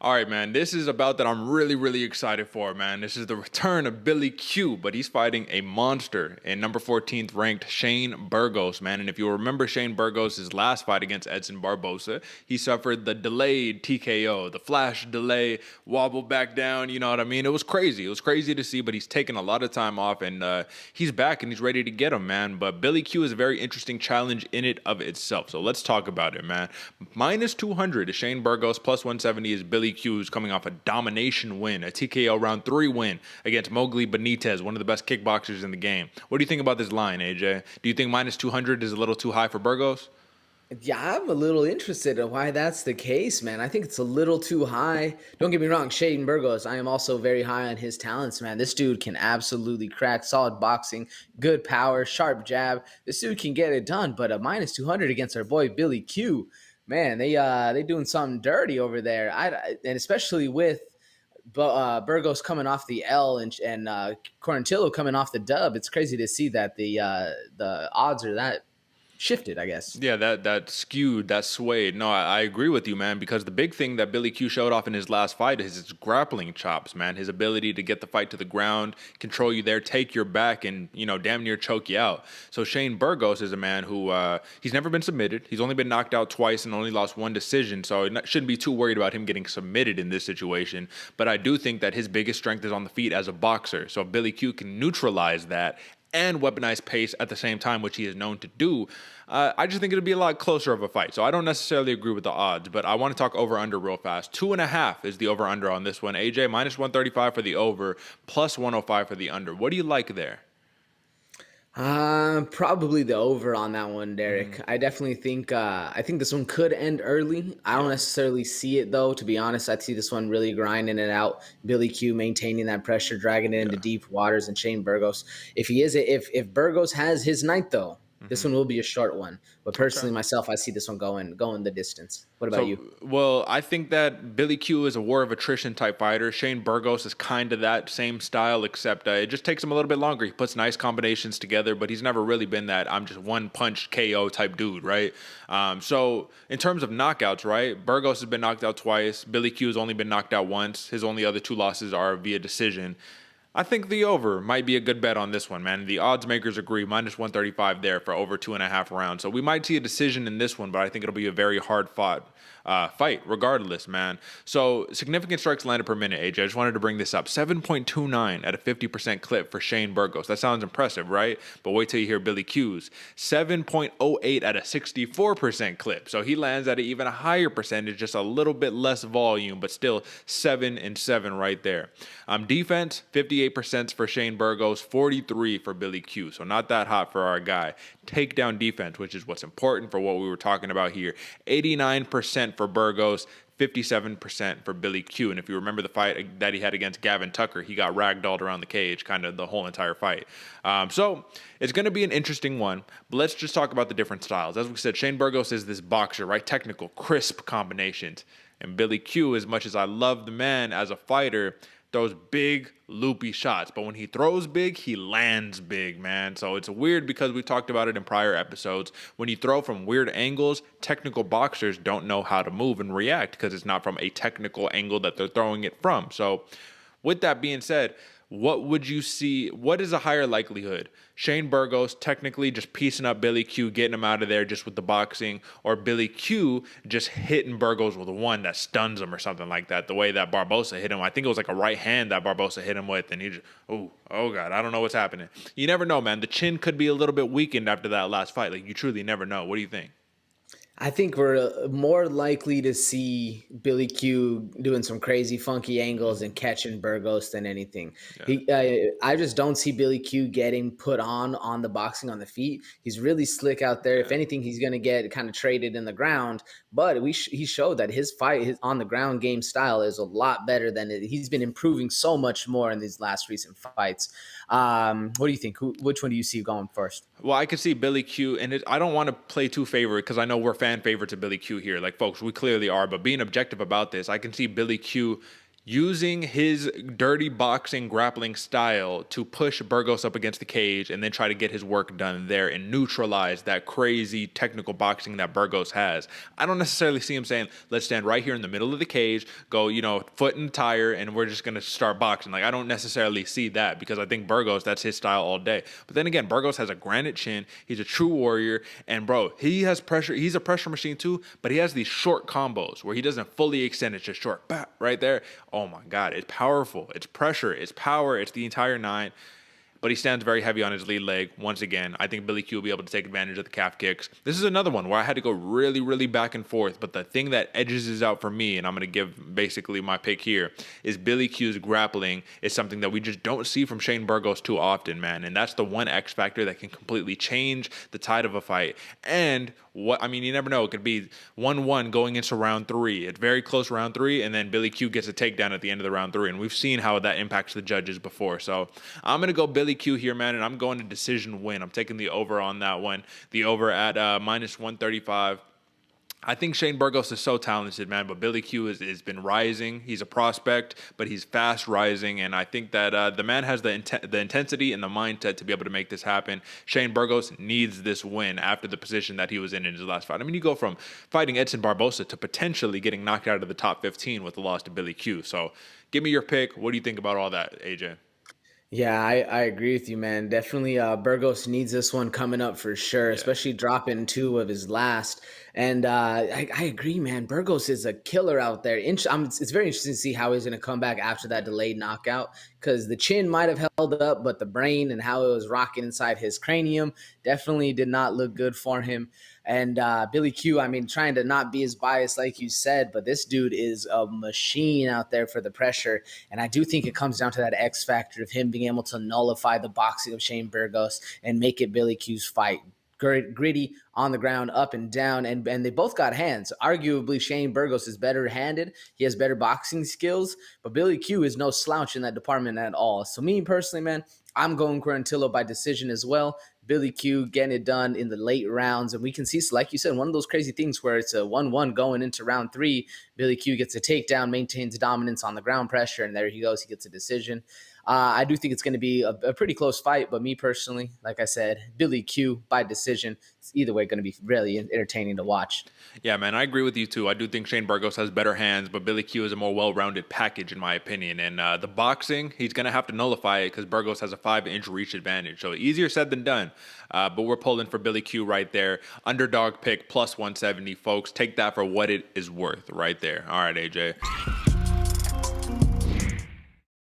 All right, man. This is a bout that I'm really, really excited for, man. This is the return of Billy Q, but he's fighting a monster in number 14th ranked Shane Burgos, man. And if you remember Shane Burgos' last fight against Edson Barbosa, he suffered the delayed TKO, the flash delay, wobble back down. You know what I mean? It was crazy. It was crazy to see, but he's taken a lot of time off, and he's back and he's ready to get him, man. But Billy Q is a very interesting challenge in it of itself. So let's talk about it, man. Minus 200 is Shane Burgos, plus 170 is Billy Q, who's coming off a domination win, a TKO round 3 win against Mowgli Benitez, one of the best kickboxers in the game. What do you think about this line, AJ? Do you think minus 200 is a little too high for Burgos? Yeah, I'm a little interested in why that's the case, man. I think it's a little too high. Don't get me wrong, Shaden Burgos, I am also very high on his talents, man. This dude can absolutely crack, solid boxing, good power, sharp jab. This dude can get it done, but a minus 200 against our boy Billy Q, man, they doing something dirty over there. And especially with Burgos coming off the L and Quarantillo coming off the dub, it's crazy to see that the odds are that shifted, I guess. Yeah, that skewed, that swayed. No, I agree with you, man, because the big thing that Billy Q showed off in his last fight is his grappling chops, man. His ability to get the fight to the ground, control you there, take your back, and, damn near choke you out. So Shane Burgos is a man who, he's never been submitted. He's only been knocked out twice and only lost one decision, so shouldn't be too worried about him getting submitted in this situation. But I do think that his biggest strength is on the feet as a boxer. So if Billy Q can neutralize that and weaponize pace at the same time, which he is known to do, I just think it'll be a lot closer of a fight. So I don't necessarily agree with the odds, but I want to talk over-under real fast. 2.5 is the over-under on this one. AJ, minus 135 for the over, plus 105 for the under. What do you like there? Probably the over on that one, Derek. I definitely think I think this one could end early. I don't necessarily see it though, to be honest. I see this one really grinding it out. Billy Q maintaining that pressure, dragging it into Yeah. deep waters, and Shane Burgos. If Burgos has his night though, this one will be a short one. But Okay. personally, myself, I see this one going the distance. What about So, you? well, I think that Billy Q is a war of attrition type fighter. Shane Burgos is kind of that same style, except it just takes him a little bit longer. He puts nice combinations together, but he's never really been that I'm just one punch KO type dude, right? So, in terms of knockouts, right? Burgos has been knocked out twice. Billy Q has only been knocked out once. His only other two losses are via decision. I think the over might be a good bet on this one, man. The odds makers agree, minus 135 there for over 2.5 rounds. So we might see a decision in this one, but I think it'll be a very hard fought fight regardless, man. So significant strikes landed per minute, AJ. I just wanted to bring this up. 7.29 at a 50% clip for Shane Burgos. That sounds impressive, right? But wait till you hear Billy Q's. 7.08 at a 64% clip. So he lands at an even higher percentage, just a little bit less volume, but still 7 and 7 right there. Defense, 58% for Shane Burgos, 43 for Billy Q. So not that hot for our guy. Takedown defense, which is what's important for what we were talking about here. 89% for Burgos, 57% for Billy Q. And if you remember the fight that he had against Gavin Tucker, he got ragdolled around the cage kind of the whole entire fight. So it's going to be an interesting one. But let's just talk about the different styles. As we said, Shane Burgos is this boxer, right? Technical, crisp combinations. And Billy Q, as much as I love the man as a fighter, throws big, loopy shots. But when he throws big, he lands big, man. So it's weird because we talked about it in prior episodes. When you throw from weird angles, technical boxers don't know how to move and react because it's not from a technical angle that they're throwing it from. So with that being said, what would you see? What is a higher likelihood? Shane Burgos technically just piecing up Billy Q, getting him out of there just with the boxing, or Billy Q just hitting Burgos with one that stuns him or something like that. The way that Barbosa hit him, I think it was like a right hand that Barbosa hit him with, and he just, oh God, I don't know what's happening. You never know, man. The chin could be a little bit weakened after that last fight. Like, you truly never know. What do you think? I think we're more likely to see Billy Q doing some crazy, funky angles and catching Burgos than anything. Yeah. I just don't see Billy Q getting put on the boxing on the feet. He's really slick out there. If Yeah. anything, he's going to get kind of traded in the ground. But he showed that his on the ground game style is a lot better than it. He's been improving so much more in these last recent fights. What do you think? Which one do you see going first? Well, I could see Billy Q, and I don't want to play too favorite because I know we're fan favorites of Billy Q here. Like, folks, we clearly are, but being objective about this, I can see Billy Q using his dirty boxing grappling style to push Burgos up against the cage and then try to get his work done there and neutralize that crazy technical boxing that Burgos has. I don't necessarily see him saying, let's stand right here in the middle of the cage, go, foot in the tire, and we're just going to start boxing. Like, I don't necessarily see that because I think Burgos, that's his style all day. But then again, Burgos has a granite chin. He's a true warrior. And, bro, he has pressure. He's a pressure machine too, but he has these short combos where he doesn't fully extend. It's just short, bah, right there. Oh my God, it's powerful. It's pressure. It's power. It's the entire nine. But he stands very heavy on his lead leg. Once again, I think Billy Q will be able to take advantage of the calf kicks. This is another one where I had to go really, really back and forth. But the thing that edges this out for me, and I'm going to give basically my pick here, is Billy Q's grappling is something that we just don't see from Shane Burgos too often, man. And that's the one X factor that can completely change the tide of a fight. And you never know. It could be 1-1 going into round 3. It's very close round 3, and then Billy Q gets a takedown at the end of the round 3. And we've seen how that impacts the judges before. So I'm going to go Billy Q here, man, and I'm going to decision win. I'm taking the over on that one. The over at minus 135. I think Shane Burgos is so talented, man, but Billy Q has been rising. He's a prospect, but he's fast rising, and I think that the man has the intensity and the mindset to be able to make this happen. Shane Burgos needs this win after the position that he was in his last fight. I mean, you go from fighting Edson Barbosa to potentially getting knocked out of the top 15 with the loss to Billy Q. So give me your pick. What do you think about all that, AJ? Yeah, I agree with you, man. Definitely, Burgos needs this one coming up for sure, Yeah. especially dropping 2 of his last. And I agree, man. Burgos is a killer out there. It's very interesting to see how he's going to come back after that delayed knockout because the chin might have held up, but the brain and how it was rocking inside his cranium definitely did not look good for him. And Billy Q, I mean, trying to not be as biased like you said, but this dude is a machine out there for the pressure. And I do think it comes down to that X factor of him being able to nullify the boxing of Shane Burgos and make it Billy Q's fight. Gritty on the ground, up and down, and they both got hands. Arguably, Shane Burgos is better handed. He has better boxing skills, but Billy Q is no slouch in that department at all. So me personally, man, I'm going Quarantillo by decision as well. Billy Q getting it done in the late rounds. And we can see, so like you said, one of those crazy things where it's a 1-1 going into round 3. Billy Q gets a takedown, maintains dominance on the ground pressure, and there he goes. He gets a decision. I do think it's going to be a pretty close fight, but me personally, like I said, Billy Q by decision. It's either way going to be really entertaining to watch. Yeah, man, I agree with you too. I do think Shane Burgos has better hands, but Billy Q is a more well-rounded package in my opinion. And the boxing, he's going to have to nullify it because Burgos has a 5-inch reach advantage. So easier said than done. But we're pulling for Billy Q right there. Underdog pick plus 170, folks. Take that for what it is worth right there. All right, AJ.